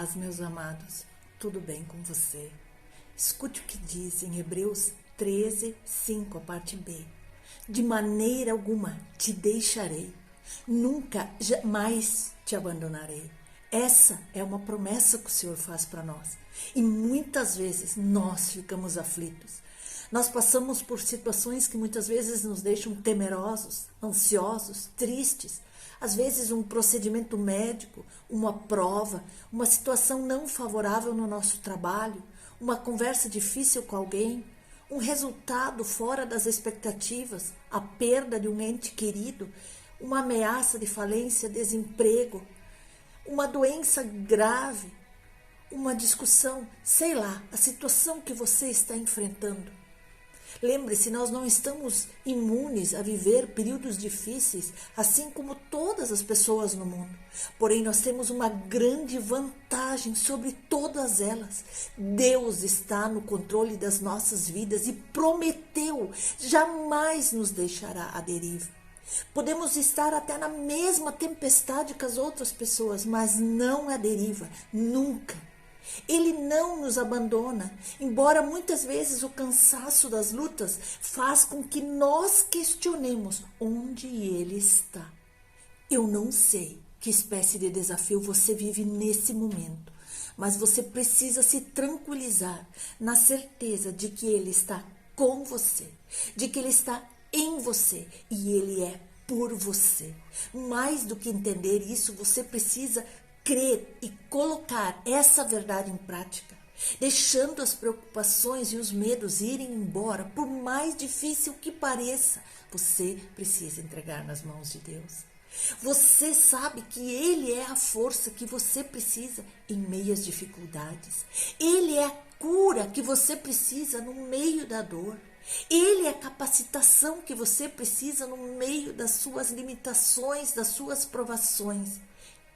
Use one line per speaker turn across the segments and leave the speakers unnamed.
paz, meus amados. Tudo bem com você? Escute o que diz em Hebreus 13, 5, a parte B. De maneira alguma te deixarei, nunca, jamais te abandonarei. Essa é uma promessa que o Senhor faz para nós. E muitas vezes nós ficamos aflitos. Nós passamos por situações que muitas vezes nos deixam temerosos, ansiosos, tristes. Às vezes um procedimento médico, uma prova, uma situação não favorável no nosso trabalho, uma conversa difícil com alguém, um resultado fora das expectativas, a perda de um ente querido, uma ameaça de falência, desemprego, uma doença grave, uma discussão, sei lá, a situação que você está enfrentando. Lembre-se, nós não estamos imunes a viver períodos difíceis, assim como todas as pessoas no mundo. Porém, nós temos uma grande vantagem sobre todas elas. Deus está no controle das nossas vidas e prometeu, jamais nos deixará à deriva. Podemos estar até na mesma tempestade que as outras pessoas, mas não à deriva, nunca. Ele não nos abandona, embora muitas vezes o cansaço das lutas faz com que nós questionemos onde ele está. Eu não sei que espécie de desafio você vive nesse momento, mas você precisa se tranquilizar na certeza de que ele está com você, de que ele está em você e ele é por você. Mais do que entender isso, você precisa crer e colocar essa verdade em prática, deixando as preocupações e os medos irem embora, por mais difícil que pareça. Você precisa entregar nas mãos de Deus. Você sabe que Ele é a força que você precisa em meio às dificuldades. Ele é a cura que você precisa no meio da dor. Ele é a capacitação que você precisa no meio das suas limitações, das suas provações.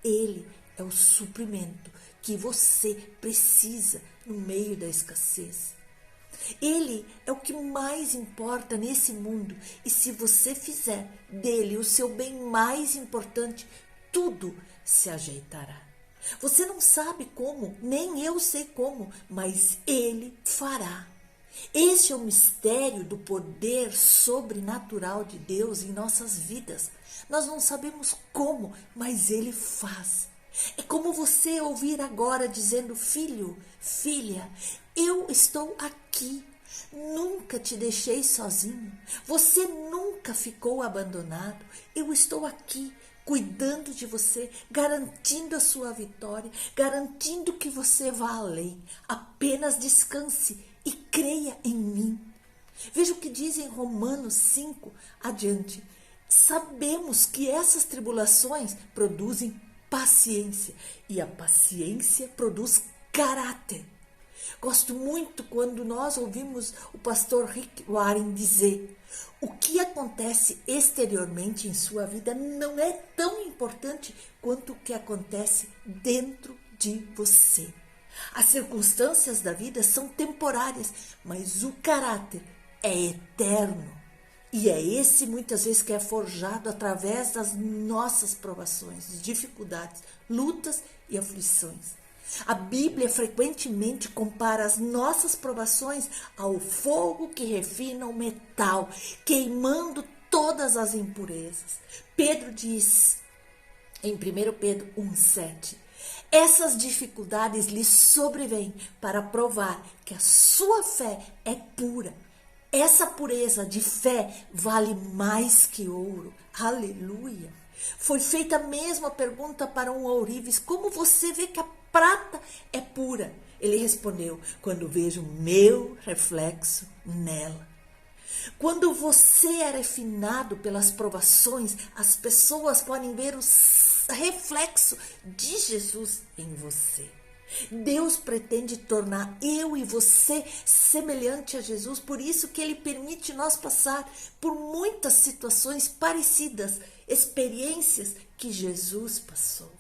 Ele é o suprimento que você precisa no meio da escassez. Ele é o que mais importa nesse mundo e se você fizer dele o seu bem mais importante, tudo se ajeitará. Você não sabe como, nem eu sei como, mas ele fará. Este é o mistério do poder sobrenatural de Deus em nossas vidas. Nós não sabemos como, mas ele faz. É como você ouvir agora dizendo: filho, filha, eu estou aqui. Nunca te deixei sozinho. Você nunca ficou abandonado. Eu estou aqui, cuidando de você, garantindo a sua vitória, garantindo que você vá além. Apenas descanse e creia em mim. Veja o que diz em Romanos 5 adiante. Sabemos que essas tribulações produzem paciência e a paciência produz caráter. Gosto muito quando nós ouvimos o pastor Rick Warren dizer: o que acontece exteriormente em sua vida não é tão importante quanto o que acontece dentro de você. As circunstâncias da vida são temporárias, mas o caráter é eterno. E é esse muitas vezes que é forjado através das nossas provações, dificuldades, lutas e aflições. A Bíblia frequentemente compara as nossas provações ao fogo que refina o metal, queimando todas as impurezas. Pedro diz em 1 Pedro 1,7: essas dificuldades lhe sobrevêm para provar que a sua fé é pura. Essa pureza de fé vale mais que ouro. Aleluia! Foi feita a mesma pergunta para um ourives: como você vê que a prata é pura? Ele respondeu: quando vejo meu reflexo nela. Quando você é refinado pelas provações, as pessoas podem ver o reflexo de Jesus em você. Deus pretende tornar eu e você semelhante a Jesus, por isso que Ele permite nós passar por muitas situações parecidas, experiências que Jesus passou.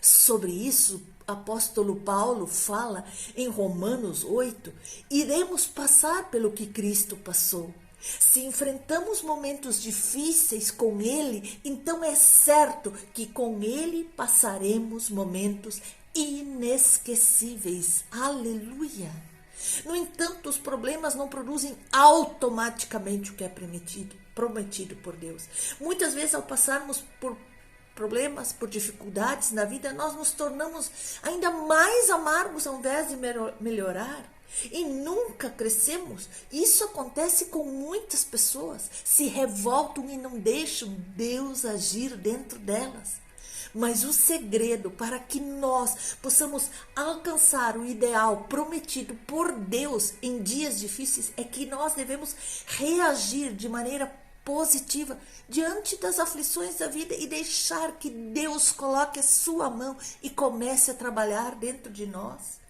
Sobre isso, o apóstolo Paulo fala em Romanos 8, iremos passar pelo que Cristo passou. Se enfrentamos momentos difíceis com Ele, então é certo que com Ele passaremos momentos inesquecíveis. Aleluia! No entanto, os problemas não produzem automaticamente o que é prometido por Deus. Muitas vezes, ao passarmos por problemas, por dificuldades na vida, nós nos tornamos ainda mais amargos ao invés de melhorar. E nunca crescemos. Isso acontece com muitas pessoas. Se revoltam e não deixam Deus agir dentro delas. Mas o segredo para que nós possamos alcançar o ideal prometido por Deus em dias difíceis é que nós devemos reagir de maneira positiva diante das aflições da vida e deixar que Deus coloque a sua mão e comece a trabalhar dentro de nós.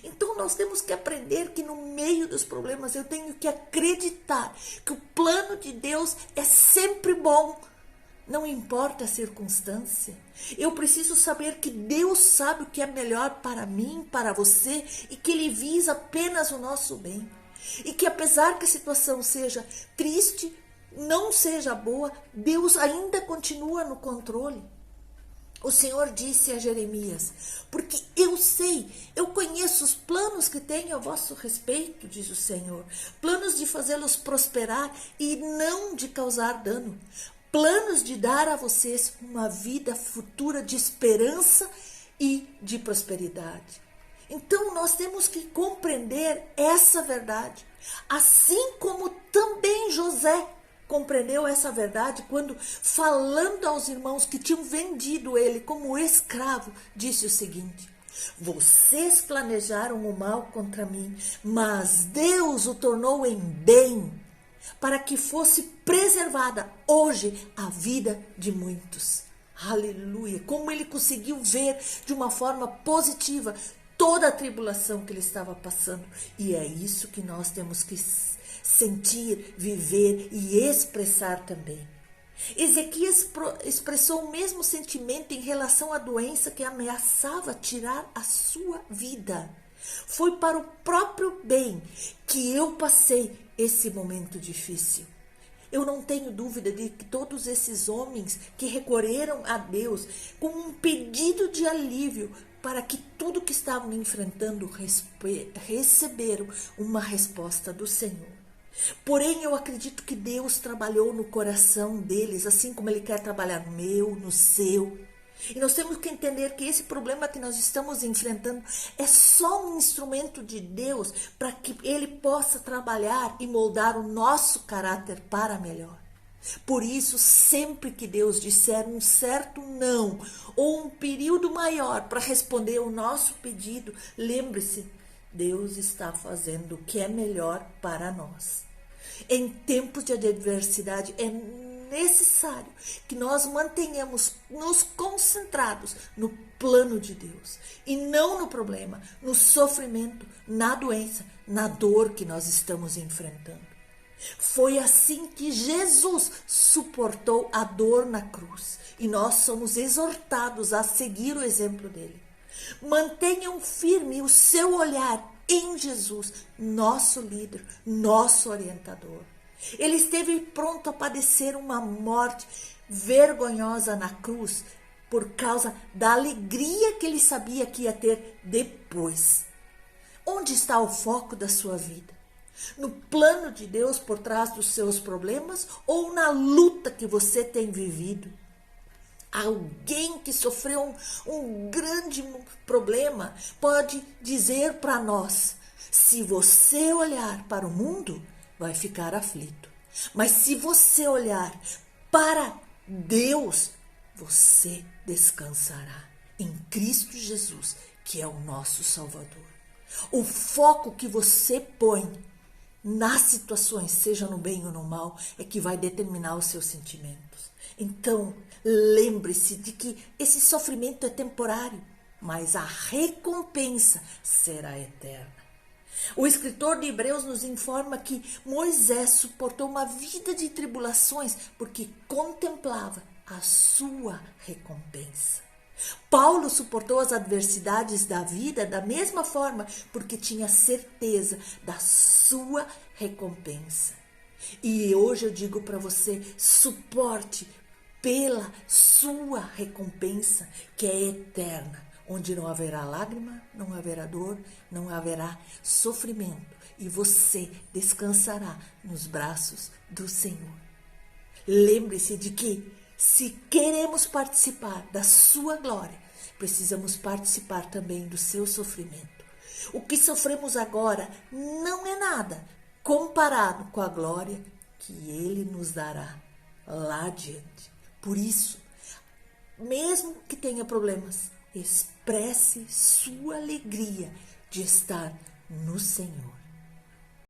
Então nós temos que aprender que no meio dos problemas eu tenho que acreditar que o plano de Deus é sempre bom. Não importa a circunstância. Eu preciso saber que Deus sabe o que é melhor para mim, para você, e que Ele visa apenas o nosso bem. E que apesar que a situação seja triste, não seja boa, Deus ainda continua no controle. O Senhor disse a Jeremias: porque eu conheço os planos que tenho a vosso respeito, diz o Senhor, planos de fazê-los prosperar e não de causar dano, planos de dar a vocês uma vida futura de esperança e de prosperidade. Então nós temos que compreender essa verdade, assim como também José compreendeu essa verdade quando, falando aos irmãos que tinham vendido ele como escravo, disse o seguinte: vocês planejaram o mal contra mim, mas Deus o tornou em bem, para que fosse preservada hoje a vida de muitos. Aleluia! Como ele conseguiu ver de uma forma positiva toda a tribulação que ele estava passando. E é isso que nós temos que sentir, viver e expressar também. Ezequias expressou o mesmo sentimento em relação à doença que ameaçava tirar a sua vida. Foi para o próprio bem que eu passei esse momento difícil. Eu não tenho dúvida de que todos esses homens que recorreram a Deus com um pedido de alívio para que tudo que estavam enfrentando receberam uma resposta do Senhor. Porém, eu acredito que Deus trabalhou no coração deles, assim como Ele quer trabalhar no meu, no seu. E nós temos que entender que esse problema que nós estamos enfrentando é só um instrumento de Deus para que Ele possa trabalhar e moldar o nosso caráter para melhor. Por isso, sempre que Deus disser um certo não ou um período maior para responder o nosso pedido, lembre-se, Deus está fazendo o que é melhor para nós. Em tempos de adversidade é necessário que nós mantenhamos nos concentrados no plano de Deus e não no problema, no sofrimento, na doença, na dor que nós estamos enfrentando. Foi assim que Jesus suportou a dor na cruz e nós somos exortados a seguir o exemplo dele. Mantenham firme o seu olhar em Jesus, nosso líder, nosso orientador. Ele esteve pronto a padecer uma morte vergonhosa na cruz por causa da alegria que ele sabia que ia ter depois. Onde está o foco da sua vida? No plano de Deus por trás dos seus problemas ou na luta que você tem vivido? Alguém que sofreu um grande problema pode dizer para nós: se você olhar para o mundo, vai ficar aflito. Mas se você olhar para Deus, você descansará em Cristo Jesus, que é o nosso Salvador. O foco que você põe nas situações, seja no bem ou no mal, é que vai determinar os seus sentimentos. Então, lembre-se de que esse sofrimento é temporário, mas a recompensa será eterna. O escritor de Hebreus nos informa que Moisés suportou uma vida de tribulações porque contemplava a sua recompensa. Paulo suportou as adversidades da vida da mesma forma porque tinha certeza da sua recompensa. E hoje eu digo para você, suporte pela sua recompensa, que é eterna. onde não haverá lágrima, não haverá dor, não haverá sofrimento, e você descansará nos braços do Senhor. Lembre-se de que, se queremos participar da sua glória, precisamos participar também do seu sofrimento. O que sofremos agora não é nada comparado com a glória que Ele nos dará lá adiante. Por isso, mesmo que tenha problemas, expresse sua alegria de estar no Senhor.